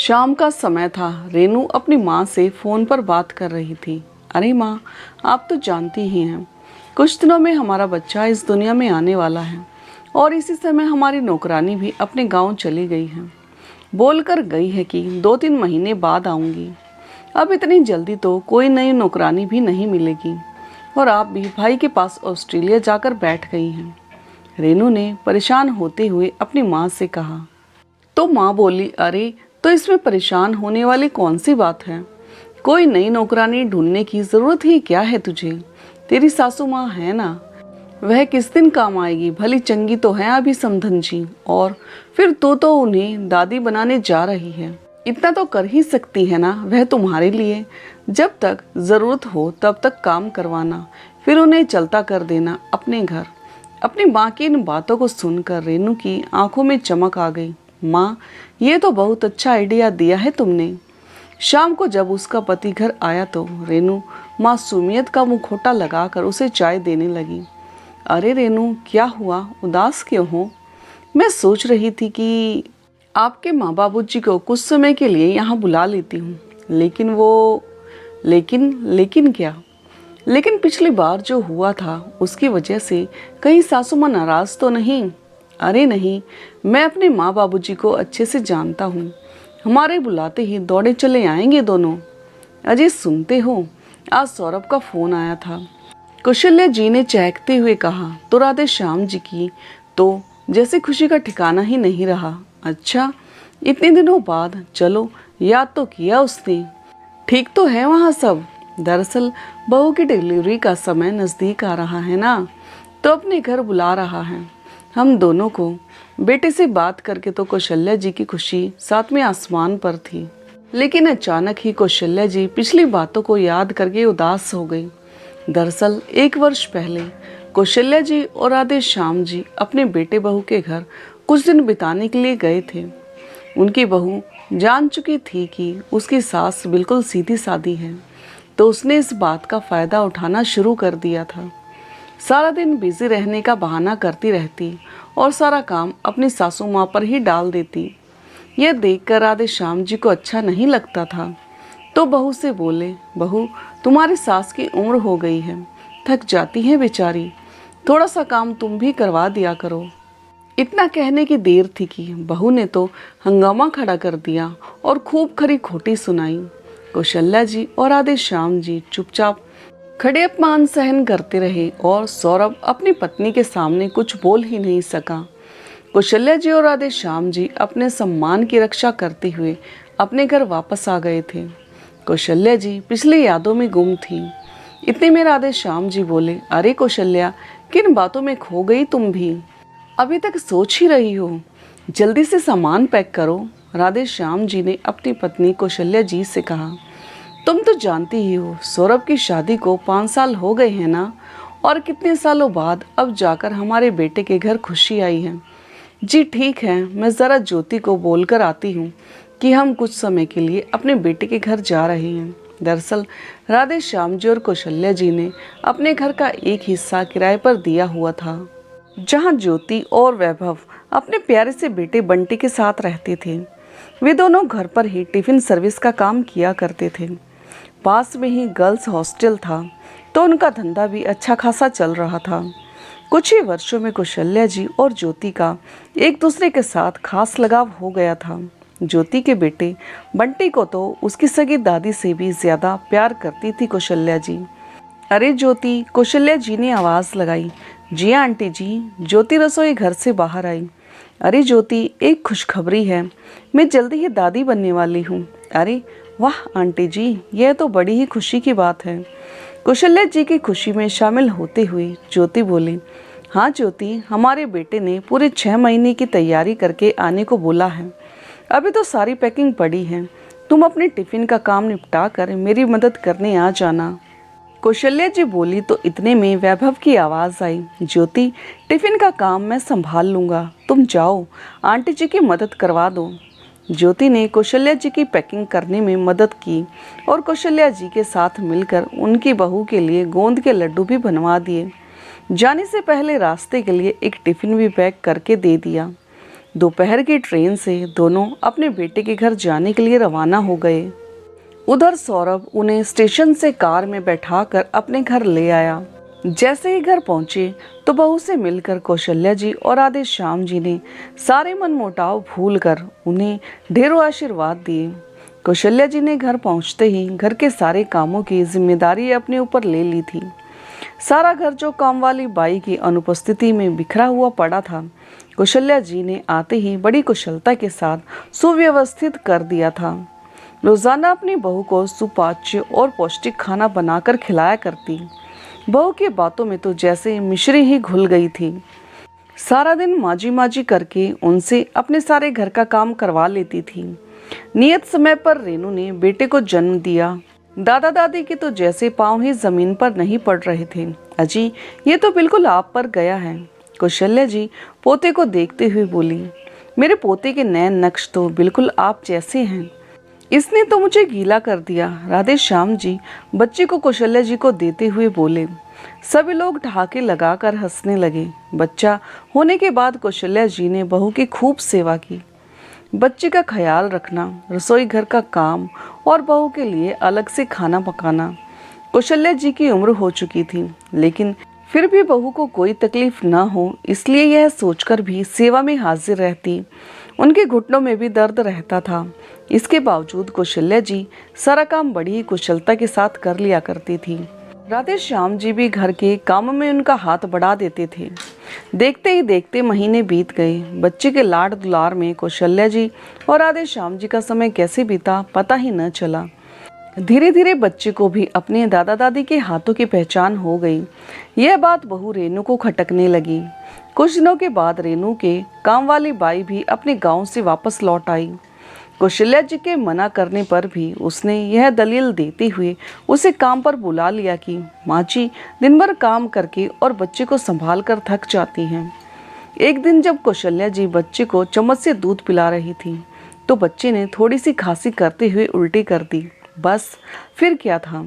शाम का समय था। रेनू अपनी माँ से फ़ोन पर बात कर रही थी। अरे माँ, आप तो जानती ही हैं, कुछ दिनों में हमारा बच्चा इस दुनिया में आने वाला है और इसी समय हमारी नौकरानी भी अपने गांव चली गई है। बोल कर गई है कि 2-3 महीने बाद आऊँगी। अब इतनी जल्दी तो कोई नई नौकरानी भी नहीं मिलेगी और आप भी भाई के पास ऑस्ट्रेलिया जाकर बैठ गई हैं। रेनू ने परेशान होते हुए अपनी माँ से कहा। तो माँ बोली, अरे तो इसमें परेशान होने वाली कौन सी बात है। कोई नई नौकरानी ढूंढने की ज़रूरत ही क्या है तुझे। तेरी सासू माँ है ना, वह किस दिन काम आएगी। भली चंगी तो है अभी समधन जी, और फिर तो उन्हें दादी बनाने जा रही है। इतना तो कर ही सकती है ना वह तुम्हारे लिए। जब तक ज़रूरत हो तब तक काम करवाना, फिर उन्हें चलता कर देना अपने घर। अपनी माँ की इन बातों को सुनकर रेनू की आंखों में चमक आ गई। माँ, ये तो बहुत अच्छा आइडिया दिया है तुमने। शाम को जब उसका पति घर आया तो रेनू मासूमियत का मुखौटा लगाकर उसे चाय देने लगी। अरे रेनू, क्या हुआ, उदास क्यों हो। मैं सोच रही थी कि आपके माँ बाबूजी को कुछ समय के लिए यहाँ बुला लेती हूँ, लेकिन वो लेकिन क्या। लेकिन पिछली बार जो हुआ था उसकी वजह से कहीं सासू माँ नाराज तो नहीं। अरे नहीं, मैं अपने माँ बाबूजी को अच्छे से जानता हूँ। हमारे बुलाते ही दौड़े चले आएंगे दोनों। अजय, सुनते हो, आज सौरभ का फोन आया था। कौशल्या जी ने चहकते हुए कहा। तो राधे श्याम जी की तो जैसे खुशी का ठिकाना ही नहीं रहा। अच्छा, इतने दिनों बाद, चलो याद तो किया उसने। ठीक तो है वहाँ सब। दरअसल बहू की डिलीवरी का समय नज़दीक आ रहा है ना, तो अपने घर बुला रहा है हम दोनों को। बेटे से बात करके तो कौशल्या जी की खुशी सातवें आसमान पर थी, लेकिन अचानक ही कौशल्या जी पिछली बातों को याद करके उदास हो गई। दरअसल 1 वर्ष पहले कौशल्या जी और राधे श्याम जी अपने बेटे बहू के घर कुछ दिन बिताने के लिए गए थे। उनकी बहू जान चुकी थी कि उसकी सास बिल्कुल सीधी सादी है, तो उसने इस बात का फ़ायदा उठाना शुरू कर दिया था। सारा दिन बिजी रहने का बहाना करती रहती और सारा काम अपनी सासू माँ पर ही डाल देती। यह देखकर राधे श्याम जी को अच्छा नहीं लगता था, तो बहू से बोले, बहू, तुम्हारी सास की उम्र हो गई है, थक जाती है बेचारी, थोड़ा सा काम तुम भी करवा दिया करो। इतना कहने की देर थी कि बहू ने तो हंगामा खड़ा कर दिया और खूब खरी खोटी सुनाई। कौशल्या जी और राधे श्याम जी चुपचाप खड़े अपमान सहन करते रहे और सौरभ अपनी पत्नी के सामने कुछ बोल ही नहीं सका। कौशल्या जी और राधे श्याम जी अपने सम्मान की रक्षा करते हुए अपने घर वापस आ गए थे। कौशल्या जी पिछली यादों में गुम थी। इतने में राधे श्याम जी बोले, अरे कौशल्या, किन बातों में खो गई तुम भी, अभी तक सोच ही रही हो, जल्दी से सामान पैक करो। राधे श्याम जी ने अपनी पत्नी कौशल्या जी से कहा। तुम तो जानती ही हो, सौरभ की शादी को 5 साल हो गए हैं ना, और कितने सालों बाद अब जाकर हमारे बेटे के घर खुशी आई है। जी ठीक है, मैं ज़रा ज्योति को बोलकर आती हूँ कि हम कुछ समय के लिए अपने बेटे के घर जा रहे हैं। दरअसल राधे श्याम जी और कौशल्या जी ने अपने घर का एक हिस्सा किराए पर दिया हुआ था, जहाँ ज्योति और वैभव अपने प्यारे से बेटे बंटी के साथ रहते थे। वे दोनों घर पर ही टिफ़िन सर्विस का काम किया करते थे। पास में ही गर्ल्स हॉस्टल था, तो उनका धंधा भी अच्छा खासा चल रहा था। कुछ ही वर्षों में कौशल्या जी और ज्योति का एक दूसरे के साथ खास लगाव हो गया था। ज्योति के बेटे बंटी को तो उसकी सगी दादी से भी ज़्यादा प्यार करती थी कौशल्या जी। अरे ज्योति, कौशल्या जी ने आवाज़ लगाई। जी आंटी जी। ज्योति रसोई घर से बाहर आई। अरे ज्योति, एक खुशखबरी है, मैं जल्दी ही दादी बनने वाली हूँ। अरे वाह आंटी जी, यह तो बड़ी ही खुशी की बात है। कौशल्या जी की खुशी में शामिल होते हुए ज्योति बोली, हाँ ज्योति, हमारे बेटे ने पूरे 6 महीने की तैयारी करके आने को बोला है। अभी तो सारी पैकिंग पड़ी है, तुम अपने टिफ़िन का काम निपटा कर मेरी मदद करने आ जाना। कौशल्या जी बोली तो इतने में वैभव की आवाज़ आई, ज्योति, टिफ़िन का काम मैं संभाल लूँगा, तुम जाओ आंटी जी की मदद करवा दो। ज्योति ने कौशल्या जी की पैकिंग करने में मदद की और कौशल्या जी के साथ मिलकर उनकी बहू के लिए गोंद के लड्डू भी बनवा दिए। जाने से पहले रास्ते के लिए एक टिफ़िन भी पैक करके दे दिया। दोपहर की ट्रेन से दोनों अपने बेटे के घर जाने के लिए रवाना हो गए। उधर सौरभ उन्हें स्टेशन से कार में बैठाकर अपने घर ले आया। जैसे ही घर पहुंचे तो बहू से मिलकर कौशल्या जी और आधे श्याम जी ने सारे मनमुटाव भूलकर उन्हें ढेरों आशीर्वाद दिए। कौशल्या जी ने घर पहुंचते ही घर के सारे कामों की जिम्मेदारी अपने ऊपर ले ली थी। सारा घर जो काम वाली बाई की अनुपस्थिति में बिखरा हुआ पड़ा था, कौशल्या जी ने आते ही बड़ी कुशलता के साथ सुव्यवस्थित कर दिया था। रोजाना अपनी बहू को सुपाच्य और पौष्टिक खाना बनाकर खिलाया करती। बहू की बातों में तो जैसे मिश्री ही घुल गई थी। सारा दिन माजी माजी करके उनसे अपने सारे घर का काम करवा लेती थी। नियत समय पर रेनू ने बेटे को जन्म दिया। दादा दादी के तो जैसे पांव ही जमीन पर नहीं पड़ रहे थे। अजी, ये तो बिल्कुल आप पर गया है। कौशल्या जी पोते को देखते हुए बोली, मेरे पोते के नैन नक्श तो बिल्कुल आप जैसे हैं। इसने तो मुझे गीला कर दिया। राधे श्याम जी बच्चे को कौशल्या जी को देते हुए बोले। सभी लोग ठहाके लगाकर हंसने लगे। बच्चा होने के बाद कौशल्या जी ने बहू की खूब सेवा की। बच्चे का ख्याल रखना, रसोई घर का काम और बहू के लिए अलग से खाना पकाना। कौशल्या जी की उम्र हो चुकी थी, लेकिन फिर भी बहू को कोई तकलीफ न हो इसलिए यह सोचकर भी सेवा में हाजिर रहती। उनके घुटनों में भी दर्द रहता था। इसके बावजूद कौशल्या जी सारा काम बड़ी ही कुशलता के साथ कर लिया करती थी। राधे श्याम जी भी घर के काम में उनका हाथ बढ़ा देते थे। देखते ही देखते महीने बीत गए। बच्चे के लाड दुलार में कौशल्या जी और राधे श्याम जी का समय कैसे बीता पता ही न चला। धीरे धीरे बच्चे को भी अपने दादा दादी के हाथों की पहचान हो गई। यह बात बहू रेनू को खटकने लगी। कुछ दिनों के बाद रेनू के काम वाली बाई भी अपने गांव से वापस लौट आई। कौशल्या जी के मना करने पर भी उसने यह दलील देते हुए उसे काम पर बुला लिया कि माँ जी दिन भर काम करके और बच्चे को संभाल कर थक जाती हैं। एक दिन जब कौशल्या जी बच्चे को चम्मच से दूध पिला रही थी तो बच्चे ने थोड़ी सी खांसी करते हुए उल्टी कर दी। बस फिर क्या था,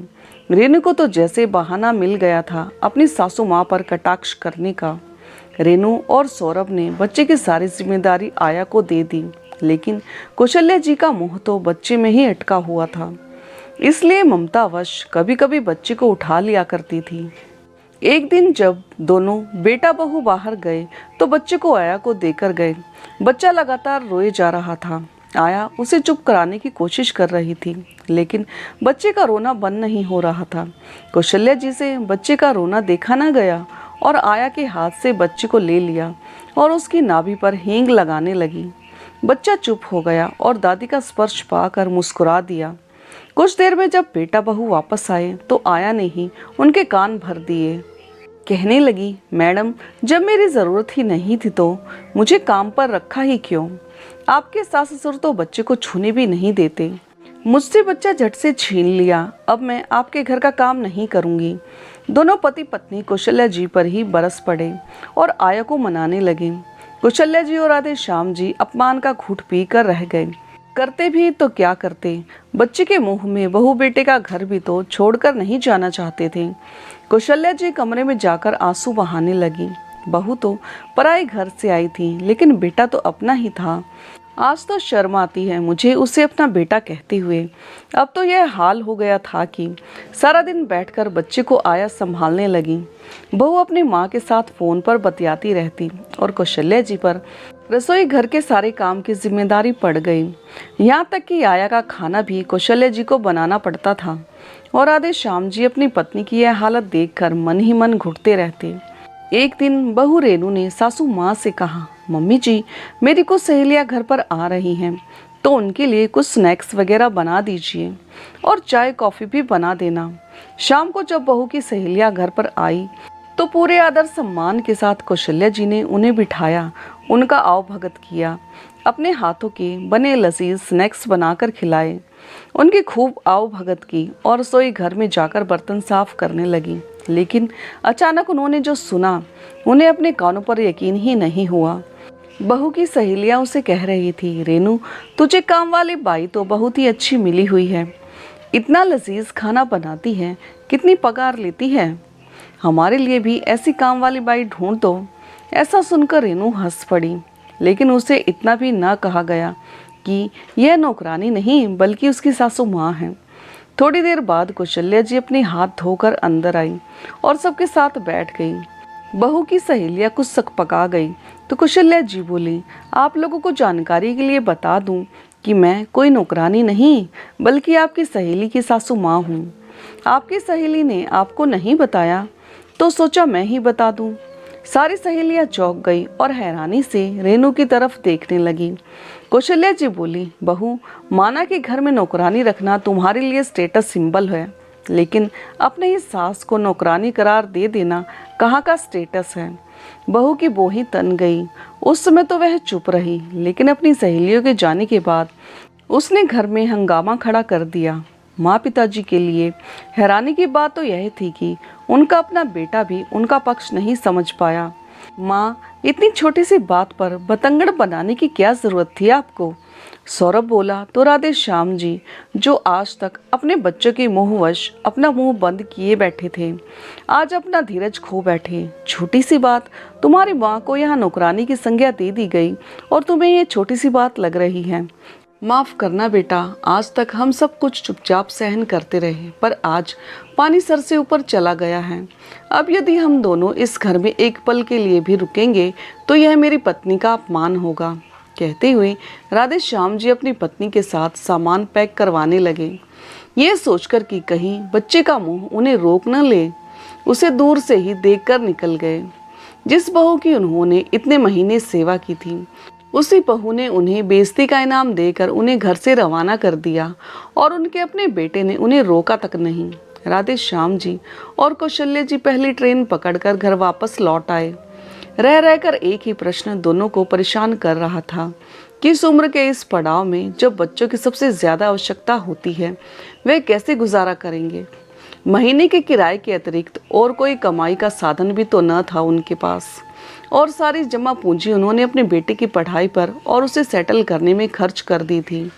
रेनू को तो जैसे बहाना मिल गया था अपनी सासू माँ पर कटाक्ष करने का। रेनू और सौरभ ने बच्चे की सारी जिम्मेदारी आया को दे दी, लेकिन कौशल्या जी का मुंह तो बच्चे में ही अटका हुआ था। इसलिए ममतावश कभी कभी बच्चे को उठा लिया करती थी। एक दिन जब दोनों बेटा बहू बाहर गए तो बच्चे को आया को देकर गए। बच्चा लगातार रोए जा रहा था। आया उसे चुप कराने की कोशिश कर रही थी, लेकिन बच्चे का रोना बंद नहीं हो रहा था। कौशल्या जी से बच्चे का रोना देखा ना गया और आया के हाथ से बच्चे को ले लिया और उसकी नाभि पर हींग लगाने लगी। बच्चा चुप हो गया और दादी का स्पर्श पाकर मुस्कुरा दिया। कुछ देर में जब बेटा बहू वापस आए तो आया ने ही उनके कान भर दिए। कहने लगी, मैडम जब मेरी ज़रूरत ही नहीं थी तो मुझे काम पर रखा ही क्यों? आपके सास ससुर तो बच्चे को छूने भी नहीं देते। मुझसे बच्चा झट से छीन लिया। अब मैं आपके घर का काम नहीं करूँगी। दोनों पति पत्नी कौशल्या जी पर ही बरस पड़े और आया को मनाने लगे। कौशल्या जी और राधे श्याम जी अपमान का घूंट पी कर रह गए। करते भी तो क्या करते, बच्चे के मुंह में बहू बेटे का घर भी तो छोड़कर नहीं जाना चाहते थे। कौशल्या जी कमरे में जाकर आंसू बहाने लगी। बहू तो पराए घर से आई थी, लेकिन बेटा तो अपना ही था। आज तो शर्म आती है मुझे उसे अपना बेटा कहते हुए। अब तो यह हाल हो गया था कि सारा दिन बैठकर बच्चे को आया संभालने लगी। बहू अपनी माँ के साथ फ़ोन पर बतियाती रहती और कौशल्या जी पर रसोई घर के सारे काम की जिम्मेदारी पड़ गई। यहाँ तक कि आया का खाना भी कौशल्या जी को बनाना पड़ता था और आधे श्याम जी अपनी पत्नी की यह हालत देखकर मन ही मन घुटते रहते। एक दिन बहू रेनू ने सासू माँ से कहा, मम्मी जी मेरी कुछ सहेलियाँ घर पर आ रही हैं तो उनके लिए कुछ स्नैक्स वगैरह बना दीजिए और चाय कॉफ़ी भी बना देना। शाम को जब बहू की सहेलियाँ घर पर आई तो पूरे आदर सम्मान के साथ कौशल्या जी ने उन्हें बिठाया, उनका आवभगत किया, अपने हाथों के बने लजीज स्नैक्स बनाकर खिलाए, उनकी खूब आवभगत की और रसोई घर में जाकर बर्तन साफ करने लगी। लेकिन अचानक उन्होंने जो सुना उन्हें अपने कानों पर यकीन ही नहीं हुआ। बहू की सहेलियां उसे कह रही थी, रेनू तुझे काम वाली बाई तो बहुत ही अच्छी मिली हुई है, इतना लजीज खाना बनाती है, कितनी पगार लेती है, हमारे लिए भी ऐसी काम वाली बाई ढूंढ दो। ऐसा सुनकर रेनू हंस पड़ी। लेकिन उसे इतना भी ना कहा गया कि यह नौकरानी नहीं बल्कि उसकी सासू माँ है। थोड़ी देर बाद कौशल्या जी अपने हाथ धोकर अंदर आई और सबके साथ बैठ गई। बहू की सहेलियां कुछ सकपका गई तो कौशल्या जी बोली, आप लोगों को जानकारी के लिए बता दूं कि मैं कोई नौकरानी नहीं बल्कि आपकी सहेली की सासू माँ हूँ। आपकी सहेली ने आपको नहीं बताया तो सोचा मैं ही बता दूं। सारी सहेलियां चौंक गई और हैरानी से रेनू की तरफ देखने लगी। कौशल्या जी बोली, बहू, माना कि घर में नौकरानी रखना तुम्हारे लिए स्टेटस सिंबल है, लेकिन अपने ही सास को नौकरानी करार दे देना कहाँ का स्टेटस है। बहू की बोही तन गई। उस समय तो वह चुप रही, लेकिन अपनी सहेलियों के जाने के बाद उसने घर में हंगामा खड़ा कर दिया। माँ पिताजी के लिए हैरानी की बात तो यह थी कि उनका अपना बेटा भी उनका पक्ष नहीं समझ पाया। माँ, इतनी छोटी सी बात पर बतंगड़ बनाने की क्या जरूरत थी आपको? सौरभ बोला तो राधे श्याम जी, जो आज तक अपने बच्चों के मोहवश अपना मुंह बंद किए बैठे थे, आज अपना धीरज खो बैठे। छोटी सी बात, तुम्हारी माँ को यहाँ नौकरानी की संज्ञा दे दी गई और तुम्हें ये छोटी सी बात लग रही है। माफ़ करना बेटा, आज तक हम सब कुछ चुपचाप सहन करते रहे, पर आज पानी सर से ऊपर चला गया है। अब यदि हम दोनों इस घर में एक पल के लिए भी रुकेंगे तो यह मेरी पत्नी का अपमान होगा। कहते हुए राधे श्याम जी अपनी पत्नी के साथ सामान पैक करवाने लगे। ये सोचकर कि कहीं बच्चे का मुंह उन्हें रोक न ले, उसे दूर से ही देखकर निकल गए। जिस बहू की उन्होंने इतने महीने सेवा की थी, उसी बहू ने उन्हें बेइज्जती का इनाम देकर उन्हें घर से रवाना कर दिया और उनके अपने बेटे ने उन्हें रोका तक नहीं। राधे श्याम जी और कौशल्या जी पहली ट्रेन पकड़कर घर वापस लौट आए। रह रहकर एक ही प्रश्न दोनों को परेशान कर रहा था। किस उम्र के इस पड़ाव में जब बच्चों की सबसे ज्यादा आवश्यकता होती है, वे कैसे गुजारा करेंगे? महीने के किराए के अतिरिक्त और कोई कमाई का साधन भी तो न था उनके पास, और सारी जमा पूंजी उन्होंने अपने बेटे की पढ़ाई पर और उसे सेटल करने में खर्च कर दी थी।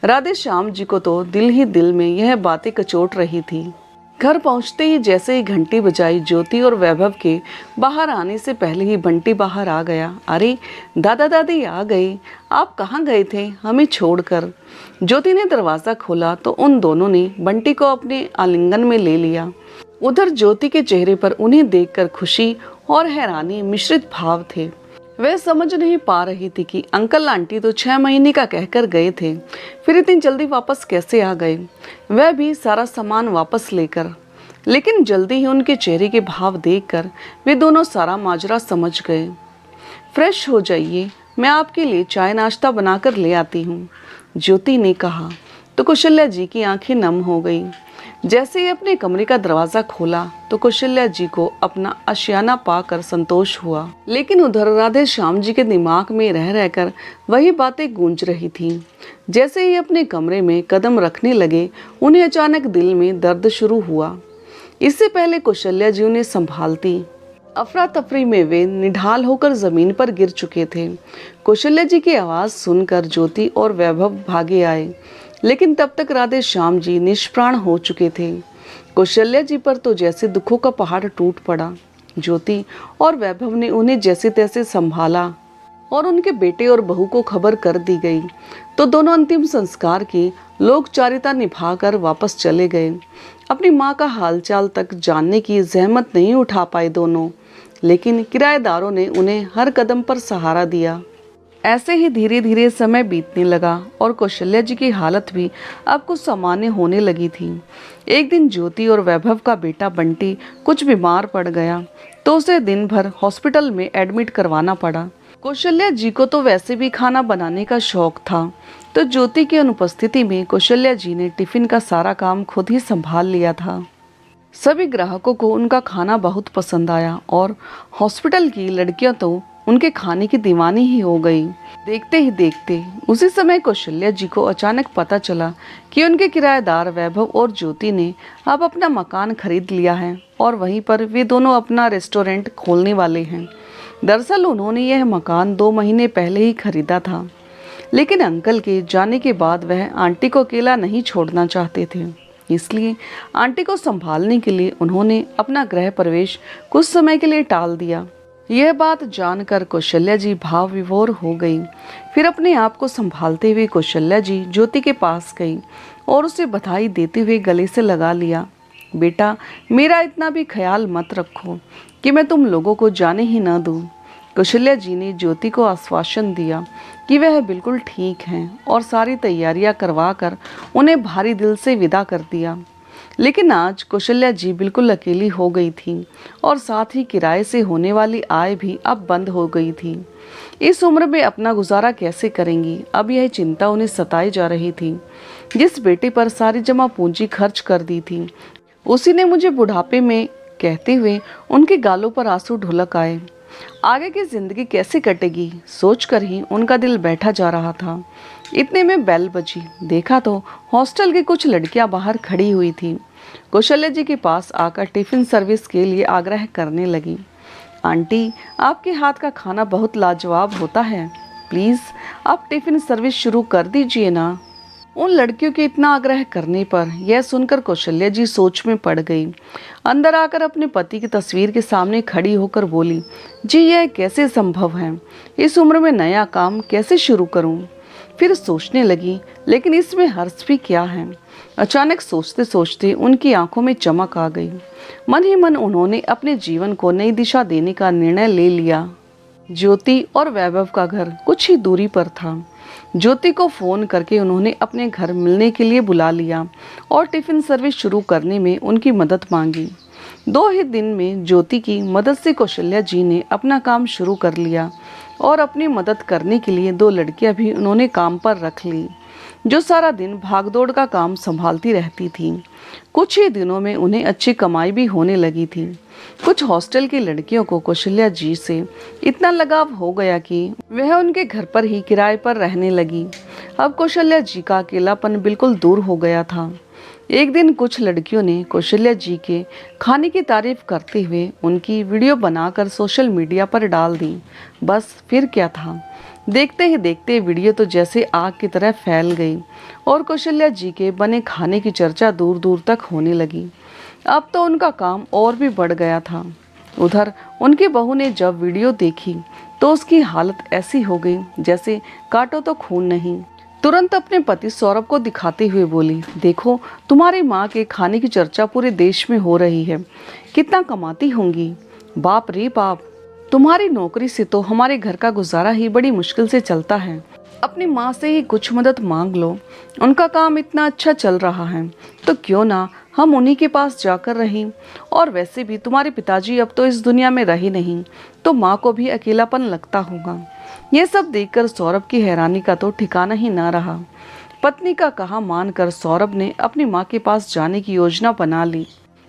राधे श्याम जी को तो दिल ही दिल में यह बातें कचोट रही थी। घर पहुंचते ही जैसे ही घंटी बजाई, ज्योति और वैभव के बाहर आने से पहले ही बंटी बाहर आ गया। अरे दादा दादी आ गए, आप कहाँ गए थे हमें छोड़कर? ज्योति ने दरवाज़ा खोला तो उन दोनों ने बंटी को अपने आलिंगन में ले लिया। उधर ज्योति के चेहरे पर उन्हें देखकर खुशी और हैरानी मिश्रित भाव थे। वह समझ नहीं पा रही थी कि अंकल आंटी तो 6 महीने का कहकर गए थे, फिर इतनी जल्दी वापस कैसे आ गए, वह भी सारा सामान वापस लेकर। लेकिन जल्दी ही उनके चेहरे के भाव देखकर वे दोनों सारा माजरा समझ गए। फ्रेश हो जाइए, मैं आपके लिए चाय नाश्ता बनाकर ले आती हूँ, ज्योति ने कहा तो कौशल्या जी की आंखें नम हो गई। जैसे ही अपने कमरे का दरवाजा खोला तो कौशल्या जी को अपना आशियाना पाकर संतोष हुआ, लेकिन उधर राधे श्याम जी के दिमाग में रह रहकर वही बातें गूंज रही थीं। जैसे ही अपने कमरे में कदम रखने लगे, उन्हें अचानक दिल में दर्द शुरू हुआ। इससे पहले कौशल्या जी उन्हें संभालती, अफरा तफरी में वे निढाल होकर जमीन पर गिर चुके थे। कौशल्या जी की आवाज़ सुनकर ज्योति और वैभव भागे आए, लेकिन तब तक राधे श्याम जी निष्प्राण हो चुके थे। कौशल्या जी पर तो जैसे दुखों का पहाड़ टूट पड़ा। ज्योति और वैभव ने उन्हें जैसे तैसे संभाला और उनके बेटे और बहू को खबर कर दी गई तो दोनों अंतिम संस्कार की लोकचारिता निभाकर वापस चले गए। अपनी माँ का हालचाल तक जानने की जहमत नहीं उठा पाए दोनों, लेकिन किराएदारों ने उन्हें हर कदम पर सहारा दिया। ऐसे ही धीरे धीरे समय बीतने लगा और कौशल्या जी की हालत भी अब कुछ सामान्य होने लगी थी। एक दिन ज्योति और वैभव का बेटा बंटी कुछ बीमार पड़ गया तो उसे दिन भर हॉस्पिटल में एडमिट करवाना पड़ा। कौशल्या जी को तो वैसे भी खाना बनाने का शौक था, तो ज्योति की अनुपस्थिति में कौशल्या जी ने टिफिन का सारा काम खुद ही संभाल लिया था। सभी ग्राहकों को उनका खाना बहुत पसंद आया और हॉस्पिटल की लड़कियां तो उनके खाने की दीवानी ही हो गई। देखते ही देखते उसी समय कौशल्या जी को अचानक पता चला कि उनके किराएदार वैभव और ज्योति ने अब अपना मकान खरीद लिया है और वहीं पर वे दोनों अपना रेस्टोरेंट खोलने वाले हैं। दरअसल उन्होंने यह मकान 2 महीने पहले ही खरीदा था, लेकिन अंकल के जाने के बाद वह आंटी को अकेला नहीं छोड़ना चाहते थे, इसलिए आंटी को संभालने के लिए उन्होंने अपना गृह प्रवेश कुछ समय के लिए टाल दिया। यह बात जानकर कौशल्या जी भाव विभोर हो गई। फिर अपने आप को संभालते हुए कौशल्या जी ज्योति के पास गई और उसे बधाई देते हुए गले से लगा लिया। बेटा, मेरा इतना भी ख्याल मत रखो कि मैं तुम लोगों को जाने ही न दूं। कौशल्या जी ने ज्योति को आश्वासन दिया कि वह बिल्कुल ठीक हैं और सारी तैयारियां करवा कर उन्हें भारी दिल से विदा कर दिया। लेकिन आज कौशल्या जी बिल्कुल अकेली हो गई थी और साथ ही किराए से होने वाली आय भी अब बंद हो गई थी। इस उम्र में अपना गुजारा कैसे करेंगी, अब यह चिंता उन्हें सताई जा रही थी। जिस बेटे पर सारी जमा पूंजी खर्च कर दी थी, उसी ने मुझे बुढ़ापे में, कहते हुए उनके गालों पर आंसू ढुलक आए। आगे की जिंदगी कैसे कटेगी सोचकर ही उनका दिल बैठा जा रहा था। इतने में बेल बजी। देखा तो हॉस्टल की कुछ लड़कियां बाहर खड़ी हुई थी। कौशल्या जी के पास आकर टिफिन सर्विस के लिए आग्रह करने लगी। आंटी, आपके हाथ का खाना बहुत लाजवाब होता है, प्लीज आप टिफिन सर्विस शुरू कर दीजिए ना। उन लड़कियों के इतना आग्रह करने पर यह सुनकर कौशल्या जी सोच में पड़ गई। अंदर आकर अपने पति की तस्वीर के सामने खड़ी होकर बोली, जी यह कैसे संभव है, इस उम्र में नया काम कैसे शुरू करूं? फिर सोचने लगी, लेकिन इसमें हर्ष भी क्या है। अचानक सोचते सोचते उनकी आंखों में चमक आ गई। मन ही मन उन्होंने अपने जीवन को नई दिशा देने का निर्णय ले लिया। ज्योति और वैभव का घर कुछ ही दूरी पर था। ज्योति को फोन करके उन्होंने अपने घर मिलने के लिए बुला लिया और टिफिन सर्विस शुरू करने में उनकी मदद मांगी। 2 ही दिन में ज्योति की मदद से कौशल्या जी ने अपना काम शुरू कर लिया और अपनी मदद करने के लिए 2 लड़कियां भी उन्होंने काम पर रख ली, जो सारा दिन भागदौड़ का काम संभालती रहती थीं। कुछ ही दिनों में उन्हें अच्छी कमाई भी होने लगी थी। कुछ हॉस्टल की लड़कियों को कौशल्या जी से इतना लगाव हो गया कि वह उनके घर पर ही किराए पर रहने लगी। अब कौशल्या जी का अकेलापन बिल्कुल दूर हो गया था। एक दिन कुछ लड़कियों ने कौशल्या जी के खाने की तारीफ करते हुए उनकी वीडियो बनाकर सोशल मीडिया पर डाल दी। बस फिर क्या था, देखते ही देखते वीडियो तो जैसे आग की तरह फैल गई और कौशल्या जी के बने खाने की चर्चा दूर दूर तक होने लगी। अब तो उनका काम और भी बढ़ गया था। उधर उनकी बहू ने जब वीडियो देखी तो उसकी हालत ऐसी हो गई जैसे काटो तो खून नहीं। तुरंत अपने पति सौरभ को दिखाते हुए बोली, देखो तुम्हारी माँ के खाने की चर्चा पूरे देश में हो रही है, कितना कमाती होंगी। बाप रे बाप, तुम्हारी नौकरी से तो हमारे घर का गुजारा ही बड़ी मुश्किल से चलता है। अपनी माँ से ही कुछ मदद मांग लो, उनका काम इतना अच्छा चल रहा है तो क्यों ना हम उन्हीं के पास जाकर रहें। और वैसे भी तुम्हारे पिताजी अब तो इस दुनिया में रहे नहीं, तो माँ को भी अकेलापन लगता होगा। यह सब देखकर सौरभ की हैरानी का तो ठिकाना ही ना रहा। पत्नी का कहा मानकर सौरभ ने अपनी माँ के पास जाने की योजना बना ली।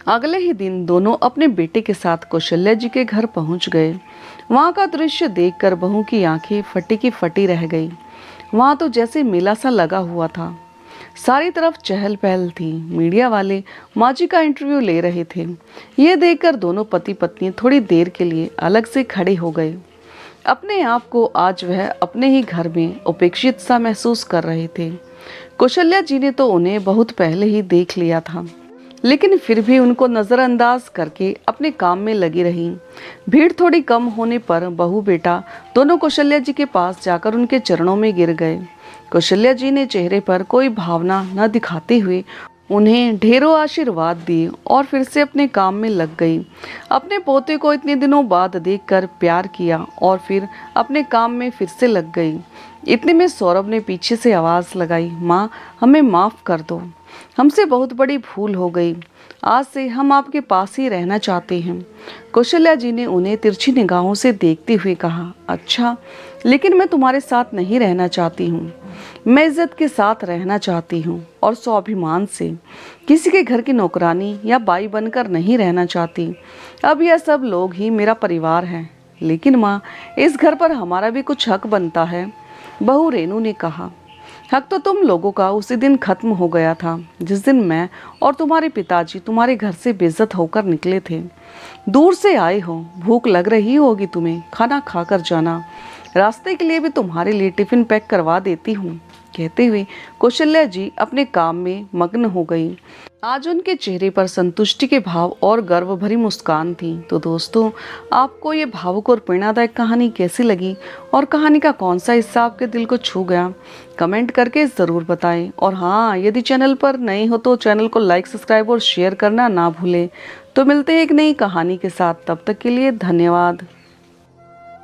अगले ही दिन दोनों अपने बेटे के साथ कौशल्या जी के घर पहुंच गए। वहां का दृश्य देखकर बहू की आंखें फटी की फटी रह गई। वहां तो जैसे मेला सा लगा हुआ था। सारी तरफ चहल पहल थी। मीडिया वाले माँ जी का इंटरव्यू ले रहे थे। ये देखकर दोनों पति पत्नी थोड़ी देर के लिए अलग से खड़े हो गए। अपने आप को आज वह अपने ही घर में उपेक्षित सा महसूस कर रहे थे। कौशल्या जी ने तो उन्हें बहुत पहले ही देख लिया था, लेकिन फिर भी उनको नज़रअंदाज करके अपने काम में लगी रही। भीड़ थोड़ी कम होने पर बहू बेटा दोनों कौशल्या जी के पास जाकर उनके चरणों में गिर गए। कौशल्या जी ने चेहरे पर कोई भावना न दिखाते हुए उन्हें ढेरों आशीर्वाद दिए और फिर से अपने काम में लग गई। अपने पोते को इतने दिनों बाद देखकर प्यार किया और फिर अपने काम में फिर से लग गई। इतने में सौरभ ने पीछे से आवाज़ लगाई, माँ हमें माफ़ कर दो, हमसे बहुत बड़ी भूल हो गई, आज से हम आपके पास ही रहना चाहते हैं। कौशल्या जी ने उन्हें तिरछी निगाहों से देखते हुए कहा, अच्छा, लेकिन मैं तुम्हारे साथ नहीं रहना चाहती हूँ। मैं इज्जत के साथ रहना चाहती हूँ और स्वाभिमान से, किसी के घर की नौकरानी या बाई बनकर नहीं रहना चाहती। अब यह सब लोग ही मेरा परिवार है, लेकिन माँ इस घर पर हमारा भी कुछ हक बनता है। बहू रेनू ने कहा, हक तो तुम लोगों का उसी दिन खत्म हो गया था जिस दिन मैं और तुम्हारे पिताजी तुम्हारे घर से बेइज्जत होकर निकले थे। दूर से आए हो, भूख लग रही होगी तुम्हें, खाना खा कर जाना, रास्ते के लिए भी तुम्हारे लिए टिफिन पैक करवा देती हूँ। कहते हुए कौशल्या जी अपने काम में मग्न हो गई। आज उनके चेहरे पर संतुष्टि के भाव और गर्व भरी मुस्कान थी। तो दोस्तों, आपको ये भावुक और प्रेरणादायक कहानी कैसी लगी और कहानी का कौन सा हिस्सा आपके दिल को छू गया, कमेंट करके ज़रूर बताएं। और हाँ, यदि चैनल पर नए हो तो चैनल को लाइक, सब्सक्राइब और शेयर करना ना भूलें। तो मिलते हैं एक नई कहानी के साथ, तब तक के लिए धन्यवाद।